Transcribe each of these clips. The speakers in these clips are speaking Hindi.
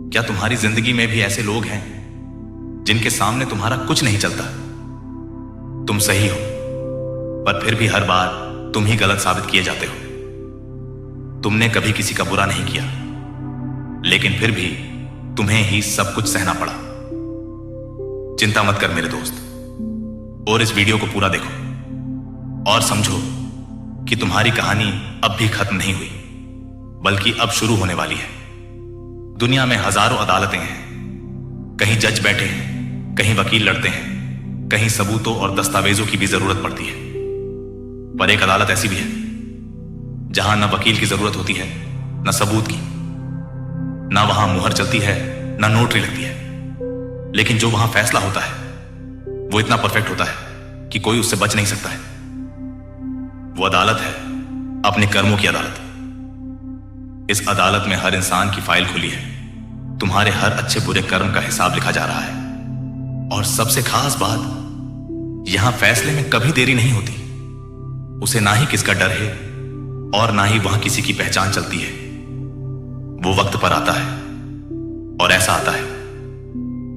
क्या तुम्हारी जिंदगी में भी ऐसे लोग हैं जिनके सामने तुम्हारा कुछ नहीं चलता? तुम सही हो, पर फिर भी हर बार तुम ही गलत साबित किए जाते हो। तुमने कभी किसी का बुरा नहीं किया, लेकिन फिर भी तुम्हें ही सब कुछ सहना पड़ा। चिंता मत कर मेरे दोस्त, और इस वीडियो को पूरा देखो और समझो कि तुम्हारी कहानी अब भी खत्म नहीं हुई, बल्कि अब शुरू होने वाली है। दुनिया में हजारों अदालतें हैं, कहीं जज बैठे हैं, कहीं वकील लड़ते हैं, कहीं सबूतों और दस्तावेजों की भी जरूरत पड़ती है। पर एक अदालत ऐसी भी है जहां न वकील की जरूरत होती है, न सबूत की, ना वहां मुहर चलती है, ना नोटरी लगती है, लेकिन जो वहां फैसला होता है वो इतना परफेक्ट होता है कि कोई उससे बच नहीं सकता है। वो अदालत है अपने कर्मों की अदालत। इस अदालत में हर इंसान की फाइल खुली है। तुम्हारे हर अच्छे बुरे कर्म का हिसाब लिखा जा रहा है। और सबसे खास बात, यहां फैसले में कभी देरी नहीं होती। उसे ना ही किसका डर है और ना ही वहां किसी की पहचान चलती है। वो वक्त पर आता है, और ऐसा आता है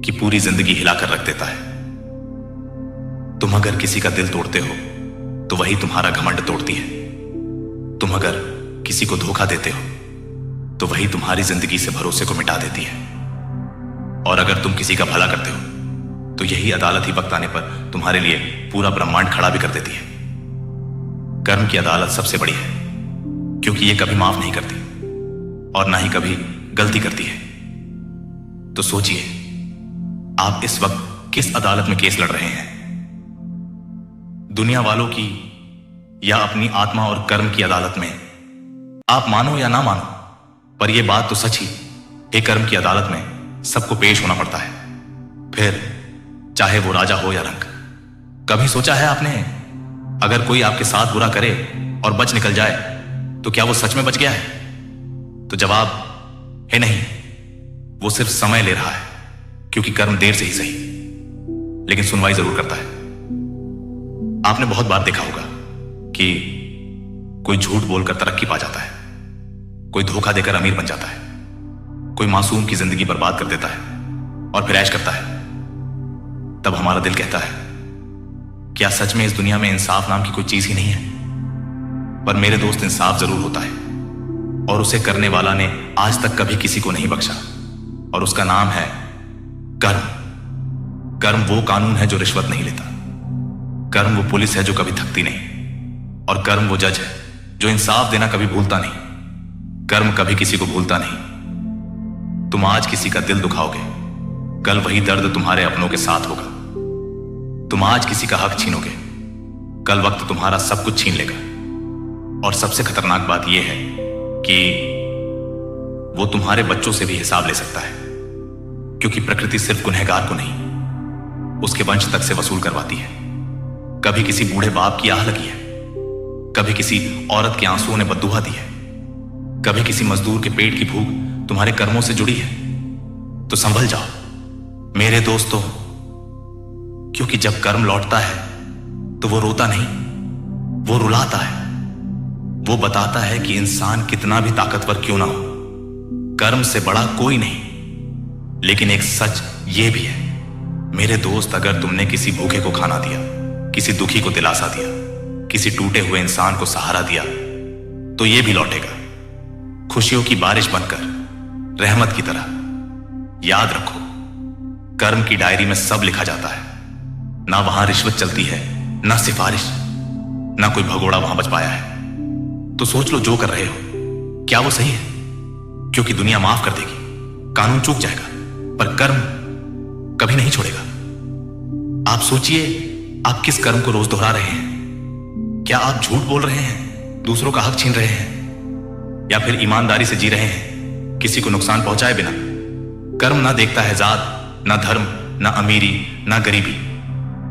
कि पूरी जिंदगी हिलाकर रख देता है। तुम अगर किसी का दिल तोड़ते हो तो वही तुम्हारा घमंड तोड़ती है। तुम अगर किसी को धोखा देते हो तो वही तुम्हारी जिंदगी से भरोसे को मिटा देती है। और अगर तुम किसी का भला करते हो तो यही अदालत ही वक्त आने पर तुम्हारे लिए पूरा ब्रह्मांड खड़ा भी कर देती है। कर्म की अदालत सबसे बड़ी है, क्योंकि यह कभी माफ नहीं करती और ना ही कभी गलती करती है। तो सोचिए, आप इस वक्त किस अदालत में केस लड़ रहे हैं? दुनिया वालों की या अपनी आत्मा और कर्म की अदालत में? आप मानो या ना मानो, पर यह बात तो सच ही है, कर्म की अदालत में सबको पेश होना पड़ता है, फिर चाहे वो राजा हो या रंक। कभी सोचा है आपने, अगर कोई आपके साथ बुरा करे और बच निकल जाए तो क्या वो सच में बच गया है? तो जवाब है नहीं, वो सिर्फ समय ले रहा है, क्योंकि कर्म देर से ही सही लेकिन सुनवाई जरूर करता है। आपने बहुत बार देखा होगा कि कोई झूठ बोलकर तरक्की पा जाता है, कोई धोखा देकर अमीर बन जाता है, कोई मासूम की जिंदगी बर्बाद कर देता है और फिर ऐश करता है। तब हमारा दिल कहता है, क्या सच में इस दुनिया में इंसाफ नाम की कोई चीज ही नहीं है? पर मेरे दोस्त, इंसाफ जरूर होता है, और उसे करने वाला ने आज तक कभी किसी को नहीं बख्शा, और उसका नाम है कर्म। कर्म वो कानून है जो रिश्वत नहीं लेता। कर्म वो पुलिस है जो कभी थकती नहीं, और कर्म वो जज है जो इंसाफ देना कभी भूलता नहीं। कर्म कभी किसी को भूलता नहीं। तुम आज किसी का दिल दुखाओगे, कल वही दर्द तुम्हारे अपनों के साथ होगा। तुम आज किसी का हक छीनोगे, कल वक्त तुम्हारा सब कुछ छीन लेगा। और सबसे खतरनाक बात यह है कि वो तुम्हारे बच्चों से भी हिसाब ले सकता है, क्योंकि प्रकृति सिर्फ गुनहगार को नहीं, उसके वंश तक से वसूल करवाती है। कभी किसी बूढ़े बाप की आह लगी है, कभी किसी औरत के आंसुओं ने बद्दुआ दी है, कभी किसी मजदूर के पेट की भूख तुम्हारे कर्मों से जुड़ी है। तो संभल जाओ मेरे दोस्तों, क्योंकि जब कर्म लौटता है तो वो रोता नहीं, वो रुलाता है। वो बताता है कि इंसान कितना भी ताकतवर क्यों ना हो, कर्म से बड़ा कोई नहीं। लेकिन एक सच ये भी है मेरे दोस्त, अगर तुमने किसी भूखे को खाना दिया, किसी दुखी को दिलासा दिया, किसी टूटे हुए इंसान को सहारा दिया, तो ये भी लौटेगा, खुशियों की बारिश बनकर, रहमत की तरह। याद रखो, कर्म की डायरी में सब लिखा जाता है। ना वहां रिश्वत चलती है, ना सिफारिश, ना कोई भगोड़ा वहां बच पाया है। तो सोच लो, जो कर रहे हो क्या वो सही है? क्योंकि दुनिया माफ कर देगी, कानून चूक जाएगा, पर कर्म कभी नहीं छोड़ेगा। आप सोचिए, आप किस कर्म को रोज दोहरा रहे हैं? क्या आप झूठ बोल रहे हैं, दूसरों का हक छीन रहे हैं, या फिर ईमानदारी से जी रहे हैं, किसी को नुकसान पहुंचाए बिना? कर्म ना देखता है जात, ना धर्म, ना अमीरी, ना गरीबी।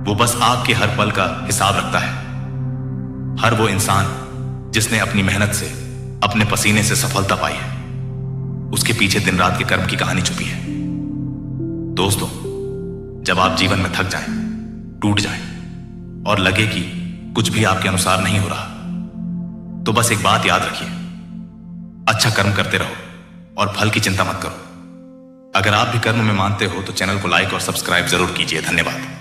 वो बस आपके हर पल का हिसाब रखता है। हर वो इंसान जिसने अपनी मेहनत से, अपने पसीने से सफलता पाई है, उसके पीछे दिन रात के कर्म की कहानी छुपी है। दोस्तों, जब आप जीवन में थक जाएं, टूट जाएं और लगे कि कुछ भी आपके अनुसार नहीं हो रहा, तो बस एक बात याद रखिए, अच्छा कर्म करते रहो और फल की चिंता मत करो। अगर आप भी कर्म में मानते हो तो चैनल को लाइक और सब्सक्राइब जरूर कीजिए। धन्यवाद।